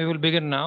We will begin now.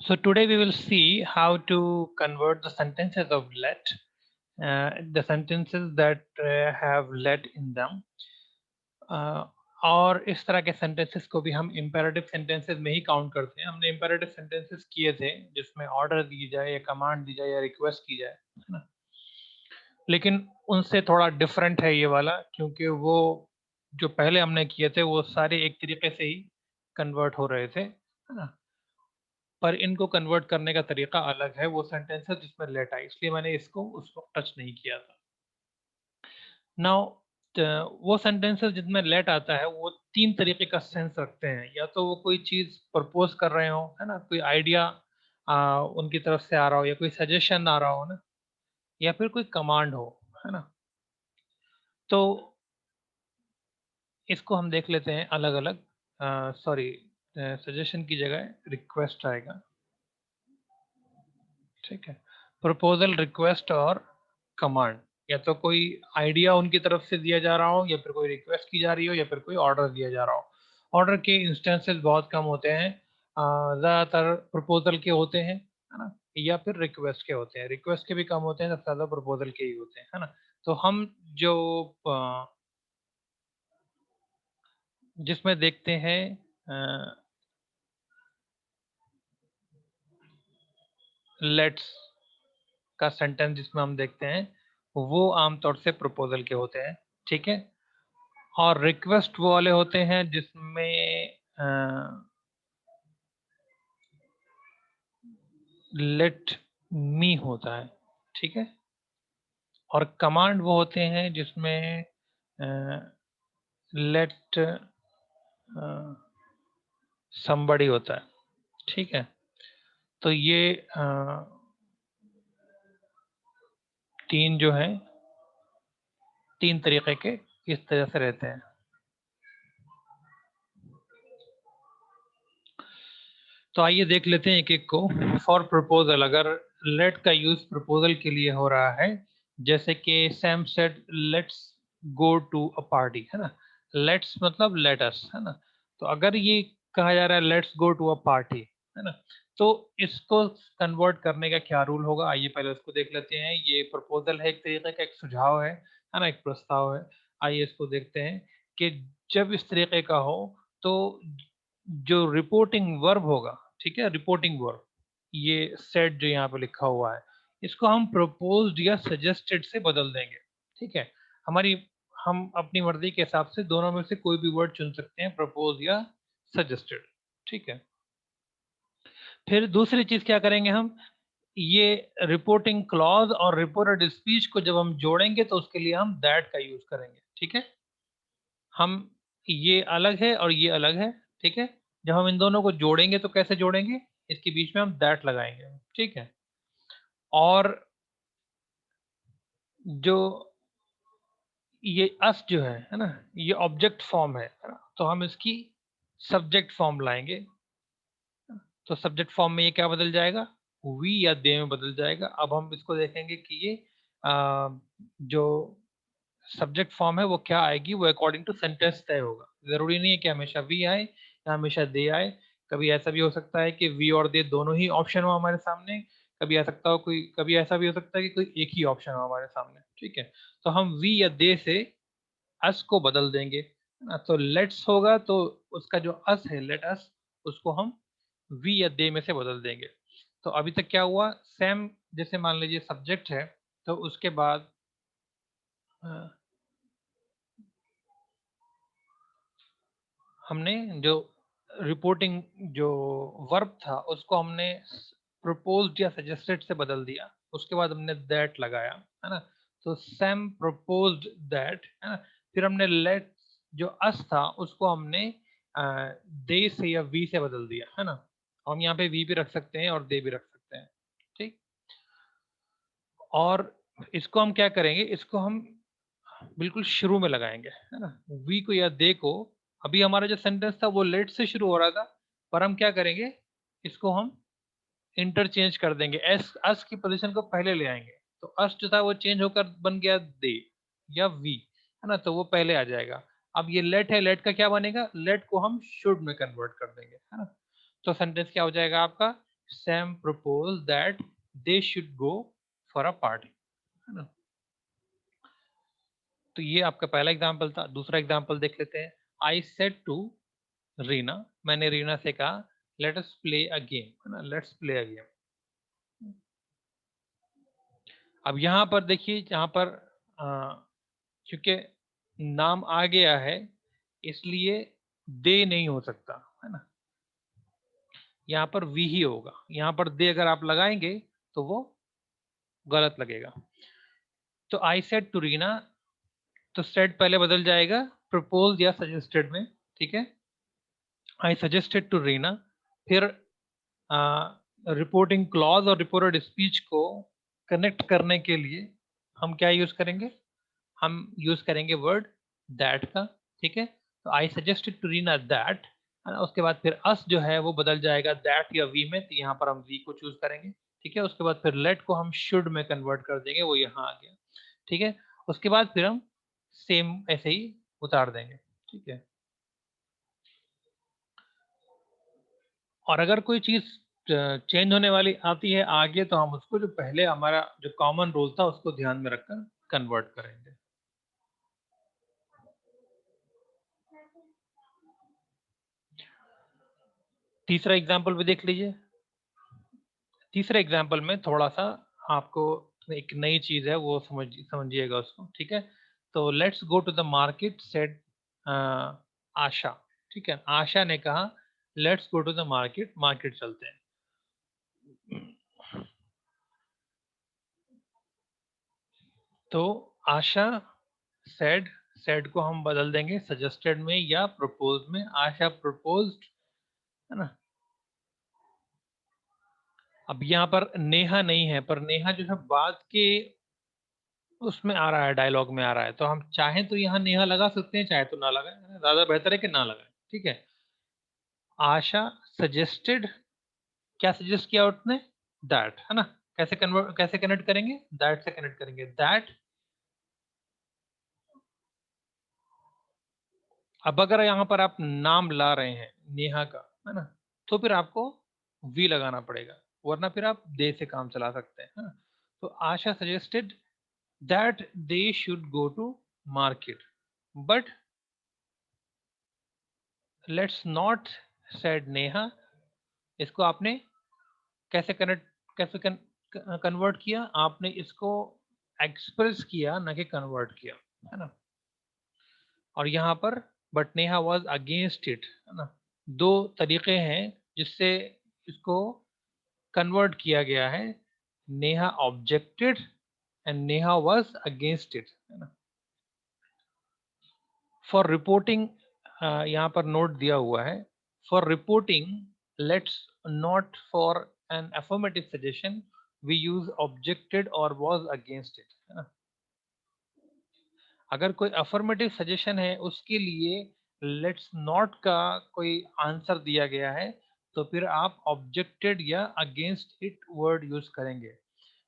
So today we will see how to convert the sentences of let, the sentences that have let in them, और इस तरह के sentences को भी हम imperative sentences में ही count करते हैं. हमने imperative sentences किए थे जिसमें ऑर्डर दी जाए या कमांड दी जाए या रिक्वेस्ट की जाए, है ना. लेकिन उनसे थोड़ा डिफरेंट है ये वाला, क्योंकि वो जो पहले हमने किए थे वो सारे एक तरीके से ही कन्वर्ट हो रहे थे, है ना. पर इनको कन्वर्ट करने का तरीका अलग है. वो सेंटेंसेस जिसमें लेट आई, इसलिए मैंने इसको उसको टच नहीं किया था. नाउ वो सेंटेंसेस जिसमें लेट आता है वो तीन तरीके का सेंस रखते हैं. या तो वो कोई चीज प्रपोज कर रहे हो, है ना, कोई आइडिया उनकी तरफ से आ रहा हो, या कोई सजेशन आ रहा हो ना, या फिर कोई कमांड हो, है ना. तो इसको हम देख लेते हैं अलग अलग. सॉरी, सजेशन की जगह रिक्वेस्ट आएगा. ठीक है. प्रपोजल, रिक्वेस्ट और कमांड. या तो कोई आइडिया उनकी तरफ से दिया जा रहा हो, या फिर कोई रिक्वेस्ट की जा रही हो, या फिर कोई ऑर्डर दिया जा रहा हो. ऑर्डर के इंस्टेंसेस बहुत कम होते हैं, ज़्यादातर प्रपोजल के होते हैं, है ना, या फिर रिक्वेस्ट के होते हैं. रिक्वेस्ट के भी कम होते हैं, सबसे ज़्यादा प्रपोजल के ही होते हैं, है ना. तो हम जो जिसमें देखते हैं लेट्स का सेंटेंस, जिसमें हम देखते हैं वो आमतौर से प्रपोजल के होते हैं. ठीक है. और रिक्वेस्ट वो वाले होते हैं जिसमें लेट मी होता है. ठीक है. और कमांड वो होते हैं जिसमें लेट somebody होता है. ठीक है. तो ये तीन जो हैं, तीन तरीके के इस तरह से रहते हैं. तो आइए देख लेते हैं एक एक को. फॉर प्रपोजल, अगर लेट का यूज प्रपोजल के लिए हो रहा है, जैसे कि Sam said let's go to a party, है ना. लेट्स मतलब लेट अस, है ना. तो अगर ये कहा जा रहा है let's go to a party, है ना, तो इसको कन्वर्ट करने का क्या रूल होगा, आइए पहले उसको देख लेते हैं. ये प्रपोजल है, एक तरीके का एक सुझाव है ना, एक प्रस्ताव है. आइए इसको देखते हैं कि जब इस तरीके का हो तो जो रिपोर्टिंग वर्ब होगा, ठीक है, रिपोर्टिंग वर्ब, ये सेट जो यहाँ पे लिखा हुआ है, इसको हम प्रपोज्ड या सजेस्टेड से बदल देंगे. ठीक है. हमारी हम अपनी मर्जी के हिसाब से दोनों में से कोई भी वर्ड चुन सकते हैं, प्रपोज या सजेस्टेड. ठीक है. फिर दूसरी चीज क्या करेंगे हम, ये रिपोर्टिंग क्लॉज और रिपोर्टेड स्पीच को जब हम जोड़ेंगे तो उसके लिए हम दैट का यूज करेंगे. ठीक है. हम ये अलग है और ये अलग है. ठीक है. जब हम इन दोनों को जोड़ेंगे तो कैसे जोड़ेंगे, इसके बीच में हम दैट लगाएंगे. ठीक है. और जो ये अस जो है ना, ये ऑब्जेक्ट फॉर्म है ना, तो हम इसकी सब्जेक्ट फॉर्म लाएंगे. तो सब्जेक्ट फॉर्म में ये क्या बदल जाएगा, वी या दे में बदल जाएगा. अब हम इसको देखेंगे कि ये जो सब्जेक्ट फॉर्म है वो क्या आएगी, वो अकॉर्डिंग टू सेंटेंस तय होगा. जरूरी नहीं है कि हमेशा वी आए या हमेशा दे आए. कभी ऐसा भी हो सकता है कि वी और दे दोनों ही ऑप्शन हो हमारे सामने. कभी ऐसा भी हो सकता है कि कोई एक ही ऑप्शन हो हमारे सामने. ठीक है. तो हम वी या दे से अस को बदल देंगे, है ना. तो लेट्स होगा तो उसका जो अस है, लेट अस, उसको हम वी या दे में से बदल देंगे. तो अभी तक क्या हुआ, सेम जैसे मान लीजिए सब्जेक्ट है, तो उसके बाद हमने जो रिपोर्टिंग जो वर्ब था उसको हमने प्रपोज्ड या सजेस्टेड से बदल दिया. उसके बाद हमने दैट लगाया, है ना. तो सैम प्रपोज्ड दैट, है ना. फिर हमने लेट जो अस था उसको हमने दे से या वी से बदल दिया, है ना. हम यहाँ पे वी भी रख सकते हैं और दे भी रख सकते हैं. ठीक. और इसको हम क्या करेंगे, इसको हम बिल्कुल शुरू में लगाएंगे, है ना. वी को या दे को, अभी हमारा जो सेंटेंस था वो लेट से शुरू हो रहा था, पर हम क्या करेंगे, इसको हम इंटरचेंज कर देंगे. एस अस की पोजीशन को पहले ले आएंगे. तो अस जो था वो चेंज होकर बन गया दे या वी. है ना, तो वो पहले आ जाएगा। अब ये लेट है, लेट का क्या बनेगा, लेट को हम शुड में कन्वर्ट कर देंगे, है ना। तो सेंटेंस क्या हो जाएगा आपका, Sam propose that they should go for a party, है ना। तो ये आपका पहला एग्जाम्पल था। दूसरा एग्जाम्पल देख लेते हैं। आई सेड टू रीना, मैंने रीना से कहा let us play a game, है ना, लेट्स प्ले अ गेम। अब यहाँ पर देखिए, यहाँ पर क्योंकि नाम आ गया है इसलिए दे नहीं हो सकता, है ना, यहाँ पर वी ही होगा। यहाँ पर दे अगर आप लगाएंगे तो वो गलत लगेगा। तो आई सेड टू रीना, तो सेड पहले बदल जाएगा प्रपोज या सजेस्टेड में, ठीक है। आई सजेस्टेड टू रीना, फिर रिपोर्टिंग क्लॉज और रिपोर्टेड स्पीच को कनेक्ट करने के लिए हम क्या यूज करेंगे, हम यूज करेंगे वर्ड दैट का, ठीक है। तो I suggested to Reena that, उसके बाद फिर अस जो है वो बदल जाएगा दैट या वी में, तो यहाँ पर हम वी को चूज करेंगे, ठीक है। उसके बाद फिर लेट को हम शुड में कन्वर्ट कर देंगे, वो यहाँ आ गया, ठीक है। उसके बाद फिर हम सेम ऐसे ही उतार देंगे, ठीक है। और अगर कोई चीज चेंज होने वाली आती है आगे, तो हम उसको जो पहले हमारा जो कॉमन रूल था उसको ध्यान में रखकर कन्वर्ट करेंगे। तीसरा एग्जाम्पल भी देख लीजिए। तीसरे एग्जाम्पल में थोड़ा सा आपको एक नई चीज है वो समझिएगा उसको, ठीक है। तो let's go to the market said Asha, ठीक है। आशा ने कहा let's go to the market, market चलते हैं। तो आशा सेड, सेड को हम बदल देंगे सजेस्टेड में या प्रपोज में। आशा प्रपोज्ड, है ना। अब यहाँ पर नेहा नहीं है, पर नेहा जो है बात के उसमें आ रहा है, डायलॉग में आ रहा है, तो हम चाहें तो यहाँ नेहा लगा सकते हैं, चाहे तो ना लगाए, ज्यादा बेहतर है कि ना लगाए, ठीक है। आशा सजेस्टेड, क्या सजेस्ट किया उसने, दैट, है ना। कैसे कन्वर्ट, कैसे कनेक्ट करेंगे, दैट से कनेक्ट करेंगे, दैट। अब अगर यहाँ पर आप नाम ला रहे हैं नेहा का, है ना, तो फिर आपको वी लगाना पड़ेगा, वरना फिर आप दे से काम चला सकते हैं, है ना। तो Asha suggested that they should go to market, but let's not said Neha. इसको आपने कैसे कनेक्ट, कैसे कन्वर्ट किया, आपने इसको एक्सप्रेस किया ना कि कन्वर्ट किया, है ना। और यहाँ पर but Neha was against it, है ना। दो तरीके हैं जिससे इसको कन्वर्ट किया गया है। Neha objected and Neha was against it, है ना। फॉर रिपोर्टिंग, यहाँ पर नोट दिया हुआ है, for reporting let's not for an affirmative suggestion we use objected और वॉज अगेंस्ट इट, है ना। अगर कोई अफर्मेटिव सजेशन है उसके लिए लेट्स नॉट का कोई आंसर दिया गया है, तो फिर आप ऑब्जेक्टेड या अगेंस्ट इट वर्ड यूज करेंगे।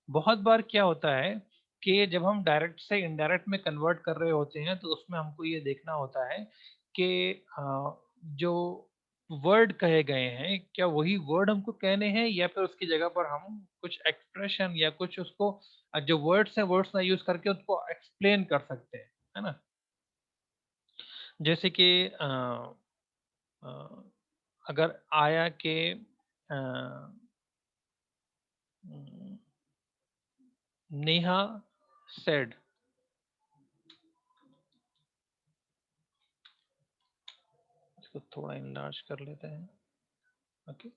बहुत बार क्या होता है कि जब हम डायरेक्ट से इनडायरेक्ट में कन्वर्ट कर रहे होते हैं, तो उसमें हमको ये देखना होता है कि जो वर्ड कहे गए हैं क्या वही वर्ड हमको कहने हैं, या फिर उसकी जगह पर हम कुछ एक्सप्रेशन या कुछ उसको जो वर्ड्स हैं वर्ड्स ना यूज करके उसको एक्सप्लेन कर सकते हैं, है ना। जैसे कि अ, अगर आया के नेहा सेड, इसको थोड़ा इनलार्ज कर लेते हैं, ओके।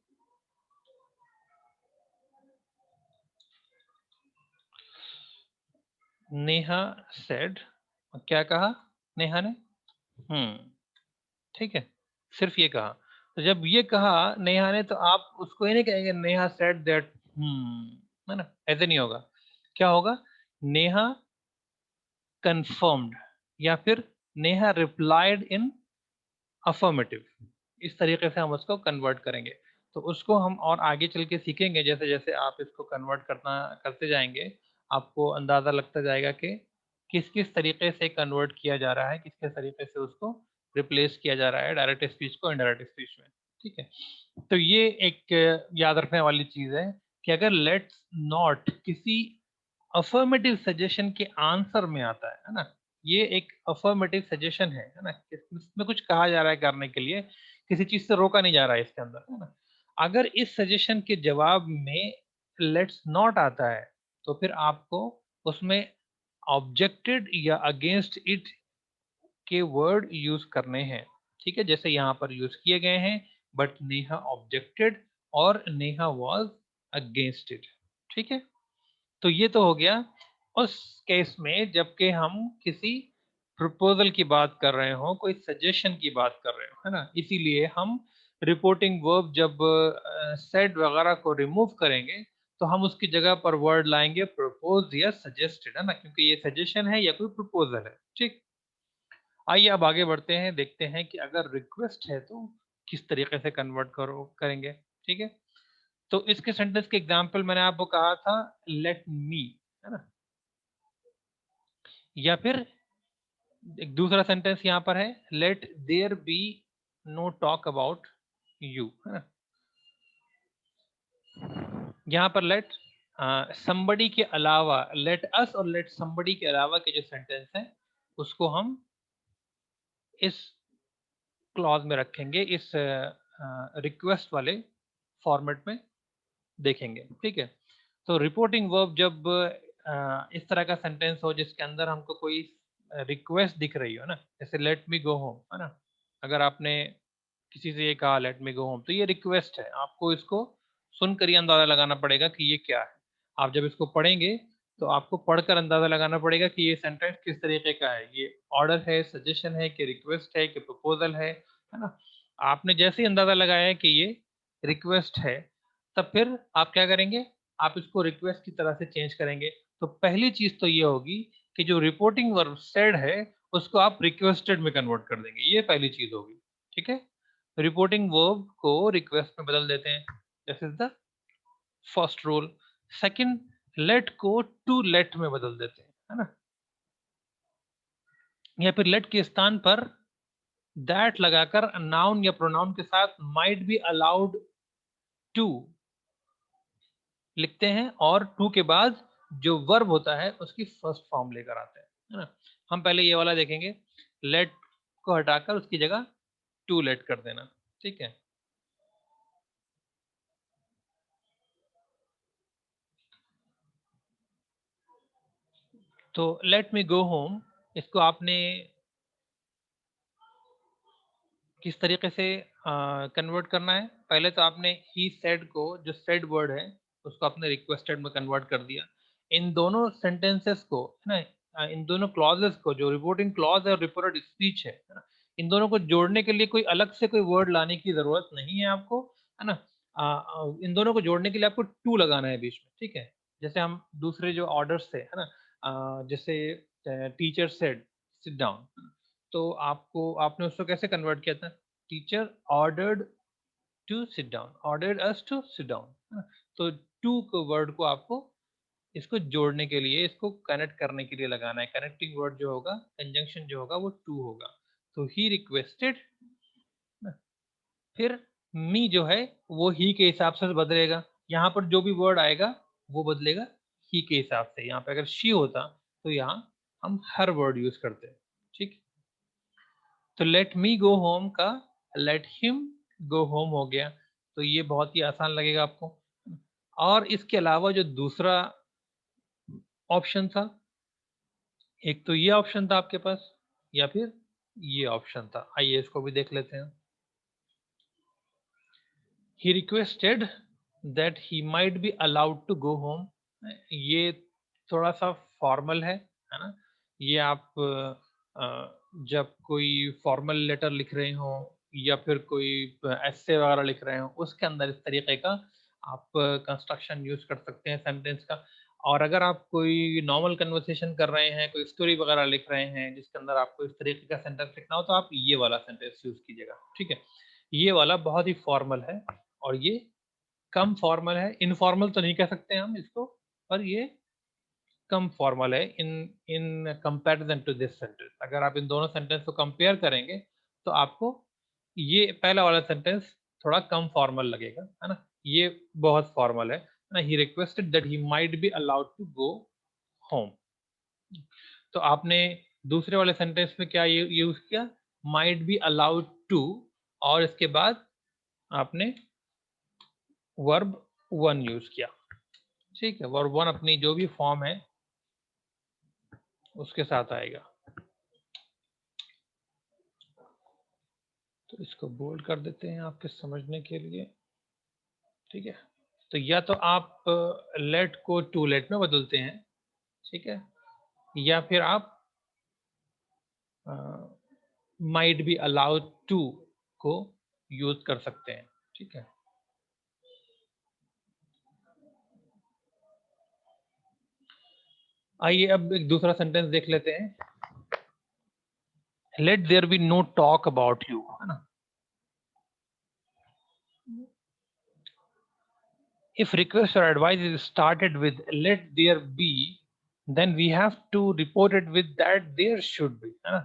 नेहा सेड, क्या कहा नेहा ने, ठीक है, सिर्फ ये कहा। तो जब ये कहा नेहा ने, तो आप उसको ये नहीं कहेंगे नेहा सेड दैट, है ना, ऐसे नहीं होगा। क्या होगा, नेहा कंफर्म्ड, या फिर नेहा रिप्लाइड इन अफर्मेटिव। इस तरीके से हम उसको कन्वर्ट करेंगे। तो उसको हम और आगे चल के सीखेंगे, जैसे जैसे आप इसको कन्वर्ट करना करते जाएंगे, आपको अंदाजा लगता जाएगा कि किस किस तरीके से कन्वर्ट किया जा रहा है, किस किस तरीके से उसको रिप्लेस किया जा रहा है डायरेक्ट स्पीच को इनडायरेक्ट स्पीच में। ठीक है, तो ये एक याद रखने वाली चीज है कि अगर लेट्स नॉट किसी अफर्मेटिव सजेशन के आंसर में आता है ना, ये एक अफर्मेटिव सजेशन है ना, इसमें कुछ कहा जा रहा है करने के लिए, किसी चीज से रोका नहीं जा रहा है इसके अंदर, है ना। अगर इस सजेशन के जवाब में लेट्स नॉट आता है तो फिर आपको उसमें ऑब्जेक्टेड या अगेंस्ट इट के वर्ड यूज करने हैं। ठीक है, जैसे यहाँ पर यूज किए गए हैं, बट नेहा ऑब्जेक्टेड और नेहा वाज अगेंस्ट इट। ठीक है, तो ये तो हो गया उस केस में जबकि हम किसी प्रपोजल की बात कर रहे हो, कोई सजेशन की बात कर रहे हो, है ना। इसीलिए हम रिपोर्टिंग वर्ब जब सेड वगैरह को रिमूव करेंगे तो हम उसकी जगह पर वर्ड लाएंगे प्रपोज या सजेस्टेड, है ना, क्योंकि ये सजेशन है या कोई प्रपोजल है। ठीक, आइए अब आगे बढ़ते हैं, देखते हैं कि अगर रिक्वेस्ट है तो किस तरीके से कन्वर्ट करेंगे। ठीक है, तो इसके सेंटेंस के एग्जाम्पल मैंने आपको कहा था लेट मी, है ना, या फिर एक दूसरा सेंटेंस यहाँ पर है let there be no talk about you, है ना। यहाँ पर लेट somebody के अलावा, लेट अस और लेट somebody के अलावा के जो सेंटेंस है उसको हम इस क्लॉज में रखेंगे, इस रिक्वेस्ट वाले फॉर्मेट में देखेंगे। ठीक है, तो रिपोर्टिंग वर्ब जब इस तरह का सेंटेंस हो जिसके अंदर हमको कोई रिक्वेस्ट दिख रही हो ना, जैसे लेट मी गो होम, है ना, अगर आपने किसी से ये कहा लेट मी गो होम तो ये रिक्वेस्ट है, आपको इसको सुनकर ही अंदाजा लगाना पड़ेगा कि ये क्या है। आप जब इसको पढ़ेंगे तो आपको पढ़कर अंदाजा लगाना पड़ेगा कि ये सेंटेंस किस तरीके का है, ये ऑर्डर है, सजेशन है कि रिक्वेस्ट है कि प्रपोजल है ना। आपने जैसे ही अंदाजा लगाया है कि ये रिक्वेस्ट है, तब फिर आप क्या करेंगे, आप इसको रिक्वेस्ट की तरह से चेंज करेंगे। तो पहली चीज तो ये होगी कि जो रिपोर्टिंग वर्ब सेड है उसको आप रिक्वेस्टेड में कन्वर्ट कर देंगे, ये पहली चीज होगी। ठीक है, रिपोर्टिंग वर्ब को रिक्वेस्ट में बदल देते हैं, this is the first rule. Second, let को टू लेट में बदल देते हैं, है ना, या फिर लेट के स्थान पर दैट लगाकर नाउन या प्रोनाउन के साथ माइट बी अलाउड टू लिखते हैं और टू के बाद जो वर्ब होता है उसकी फर्स्ट फॉर्म लेकर आते हैं, है ना। हम पहले ये वाला देखेंगे, लेट को हटाकर उसकी जगह टू लेट कर देना। ठीक है, तो लेट मी गो होम, इसको आपने किस तरीके से कन्वर्ट करना है, पहले तो आपने ही सेड को, जो सेड वर्ड है उसको आपने रिक्वेस्टेड में कन्वर्ट कर दिया। इन दोनों सेंटेंसेस को, है ना, इन दोनों क्लॉजेस को, जो रिपोर्टिंग क्लॉज है और रिपोर्टेड स्पीच है ना, इन दोनों को जोड़ने के लिए कोई अलग से कोई वर्ड लाने की जरूरत नहीं है आपको, है ना। इन दोनों को जोड़ने के लिए आपको टू लगाना है बीच में। ठीक है, जैसे हम दूसरे जो ऑर्डर्स थे, है ना, जैसे टीचर सेड सिट डाउन, तो आपको, आपने उसको कैसे कन्वर्ट किया था, teacher ordered to sit down, ordered us to sit down. तो टू को वर्ड को आपको इसको जोड़ने के लिए, इसको कनेक्ट करने के लिए लगाना है, कनेक्टिंग वर्ड जो होगा, कंजंक्शन जो होगा वो टू होगा। तो ही रिक्वेस्टेड, फिर मी जो है वो ही के हिसाब से बदलेगा, यहाँ पर जो भी वर्ड आएगा वो बदलेगा ही के हिसाब से। यहाँ पे अगर शी होता तो यहाँ हम हर वर्ड यूज करते हैं। ठीक, तो लेट मी गो होम का लेट हिम गो होम हो गया, तो ये बहुत ही आसान लगेगा आपको। और इसके अलावा जो दूसरा ऑप्शन था, एक तो ये ऑप्शन था आपके पास, या फिर ये ऑप्शन था, आइए इसको भी देख लेते हैं। He requested that he might be allowed to go home, ये थोड़ा सा फॉर्मल है ना। ये आप जब कोई फॉर्मल लेटर लिख रहे हो या फिर कोई एस्से वगैरह लिख रहे हो उसके अंदर इस तरीके का आप कंस्ट्रक्शन यूज कर सकते हैं सेंटेंस का। और अगर आप कोई नॉर्मल कन्वर्सेशन कर रहे हैं, कोई स्टोरी वगैरह लिख रहे हैं जिसके अंदर आपको इस तरीके का सेंटेंस लिखना हो, तो आप ये वाला सेंटेंस यूज कीजिएगा। ठीक है, ये वाला बहुत ही फॉर्मल है और ये कम फॉर्मल है, इनफॉर्मल तो नहीं कह सकते हम इसको, पर ये कम फॉर्मल है in in comparison to this sentence. अगर आप इन दोनों सेंटेंस को कंपेयर करेंगे तो आपको ये पहला वाला सेंटेंस थोड़ा कम फॉर्मल लगेगा, है ना। ये बहुत फॉर्मल है ना। He requested that he might be allowed to go home. तो आपने दूसरे वाले सेंटेंस में क्या यूज किया, माइट बी अलाउड टू, और इसके बाद आपने वर्ब वन यूज किया। ठीक है, वर्ब वन अपनी जो भी फॉर्म है उसके साथ आएगा। तो इसको बोल्ड कर देते हैं आपके समझने के लिए। ठीक है, तो या तो आप लेट को टू लेट में बदलते हैं, ठीक है, या फिर आप माइट बी अलाउड टू को यूज कर सकते हैं। ठीक है, आइए अब एक दूसरा सेंटेंस देख लेते हैं। Let there be no talk about you, है ना। If request or advice is started with let there be, then we have to report it with that there should be, है ना।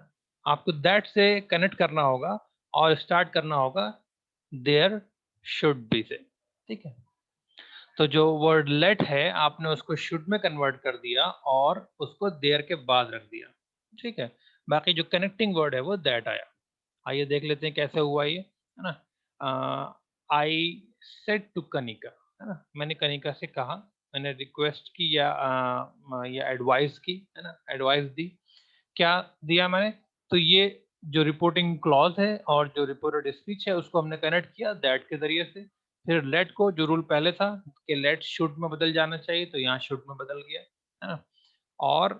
आपको that से कनेक्ट करना होगा और स्टार्ट करना होगा there should be से। ठीक है, तो जो वर्ड let है आपने उसको should में कन्वर्ट कर दिया और उसको there के बाद रख दिया। ठीक है, बाकी जो कनेक्टिंग वर्ड है वो that आया। आइए देख लेते हैं कैसे हुआ ये, है ना। आई सेड टू कनिका, है ना, मैंने कनिका से कहा, मैंने रिक्वेस्ट की या एडवाइस की, है ना, एडवाइस दी। क्या दिया मैंने, तो ये जो रिपोर्टिंग क्लॉज है और जो रिपोर्टेड स्पीच है उसको हमने कनेक्ट किया दैट के जरिए से। फिर लेट को, जो रूल पहले था कि लेट शुड में बदल जाना चाहिए, तो यहाँ शुड में बदल गया, है ना। और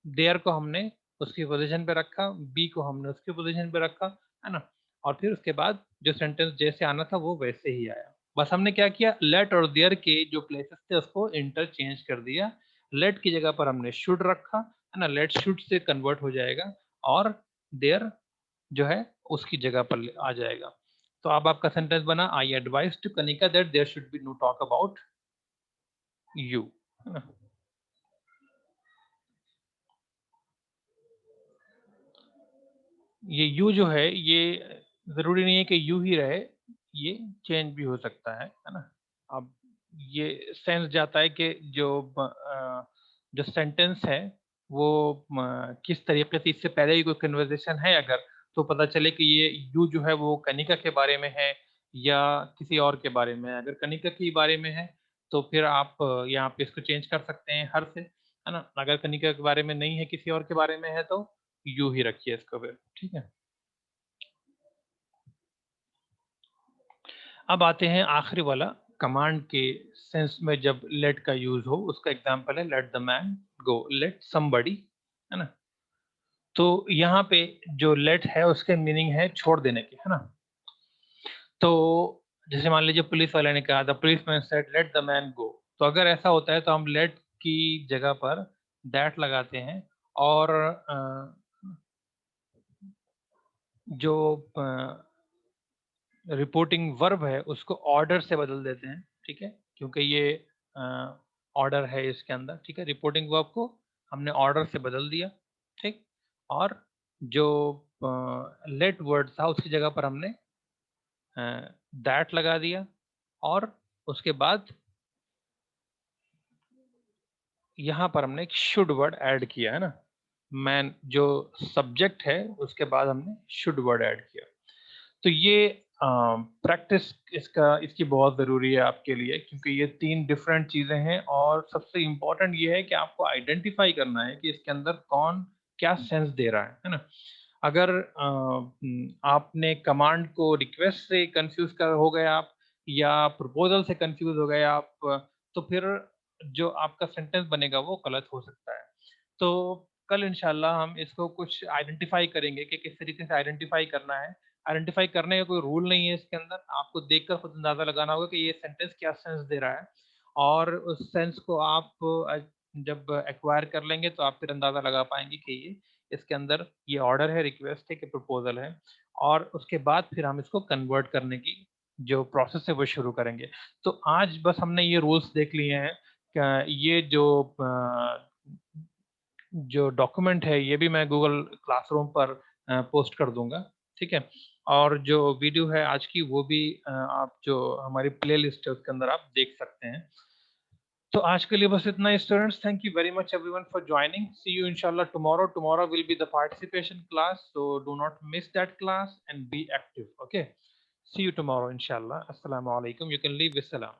देयर को हमने उसकी पोजीशन पे रखा, बी को हमने उसकी पोजीशन पे रखा, है ना। और फिर उसके बाद जो सेंटेंस जैसे आना था वो वैसे ही आया। बस हमने क्या किया, लेट और देयर के जो प्लेसेस थे उसको इंटरचेंज कर दिया। लेट की जगह पर हमने शुड रखा, है ना, लेट शुड से कन्वर्ट हो जाएगा और देयर जो है उसकी जगह पर आ जाएगा। तो अब आपका सेंटेंस बना, I advise to Kanika that there should be no talk about you, है ना। ये यू जो है ये जरूरी नहीं है कि यू ही रहे, ये चेंज भी हो सकता है ना। अब ये सेंस जाता है कि जो सेंटेंस है वो किस तरीके से, इससे पहले ही कोई कन्वर्सेशन है अगर, तो पता चले कि ये यू जो है वो कनिका के बारे में है या किसी और के बारे में है। अगर कनिका के बारे में है तो फिर आप यहाँ पे इसको चेंज कर सकते हैं हर से, है ना। अगर कनिका के बारे में नहीं है, किसी और के बारे में है, तो यू ही रखिए इसको फिर। ठीक है, अब आते हैं आखिरी वाला, कमांड के सेंस में जब लेट का यूज हो, उसका एग्जांपल है let the man go, late somebody, है ना। तो यहाँ पे जो लेट है उसके मीनिंग है छोड़ देने की, है ना। तो जैसे मान लीजिए पुलिस वाले ने कहा, the police man said let the man गो, तो अगर ऐसा होता है तो हम लेट की जगह पर दैट लगाते हैं और जो रिपोर्टिंग वर्ब है उसको ऑर्डर से बदल देते हैं। ठीक है, क्योंकि ये ऑर्डर है इसके अंदर। ठीक है, रिपोर्टिंग वर्ब को हमने ऑर्डर से बदल दिया। ठीक, और जो लेट वर्ड था उसकी जगह पर हमने दैट लगा दिया और उसके बाद यहाँ पर हमने एक शुड वर्ड ऐड किया, है ना। मैन जो सब्जेक्ट है उसके बाद हमने शुड वर्ड ऐड किया। तो ये प्रैक्टिस इसकी बहुत ज़रूरी है आपके लिए, क्योंकि ये तीन डिफरेंट चीज़ें हैं और सबसे इम्पोर्टेंट ये है कि आपको आइडेंटिफाई करना है कि इसके अंदर कौन क्या सेंस दे रहा है ना। अगर आपने कमांड को रिक्वेस्ट से कंफ्यूज कर हो गए आप, या प्रपोजल से कंफ्यूज हो गए आप, तो फिर जो आपका सेंटेंस बनेगा वो गलत हो सकता है। तो कल इंशाल्लाह हम इसको कुछ आइडेंटिफाई करेंगे कि किस तरीके से आइडेंटिफाई करना है। आइडेंटिफाई करने का कोई रूल नहीं है इसके अंदर, आपको देखकर खुद अंदाजा लगाना होगा कि ये सेंटेंस क्या सेंस दे रहा है, और उस सेंस को आप जब एक्वायर कर लेंगे तो आप फिर अंदाजा लगा पाएंगे कि ये इसके अंदर ये ऑर्डर है, रिक्वेस्ट है कि प्रपोजल है, और उसके बाद फिर हम इसको कन्वर्ट करने की जो प्रोसेस है वो शुरू करेंगे। तो आज बस हमने ये रूल्स देख लिए हैं। ये जो जो डॉक्यूमेंट है ये भी मैं गूगल क्लासरूम पर पोस्ट कर दूंगा, ठीक है। और जो वीडियो है आज की वो भी आप जो हमारी प्लेलिस्ट है उसके अंदर आप देख सकते हैं। तो आज के लिए बस इतना ही students. Thank you very much everyone for joining. See you इंशाल्लाह tomorrow. Tomorrow will be the participation class, so do not miss that class and be active. Okay, see you tomorrow inshallah. Assalamu alaikum. You can leave with salam.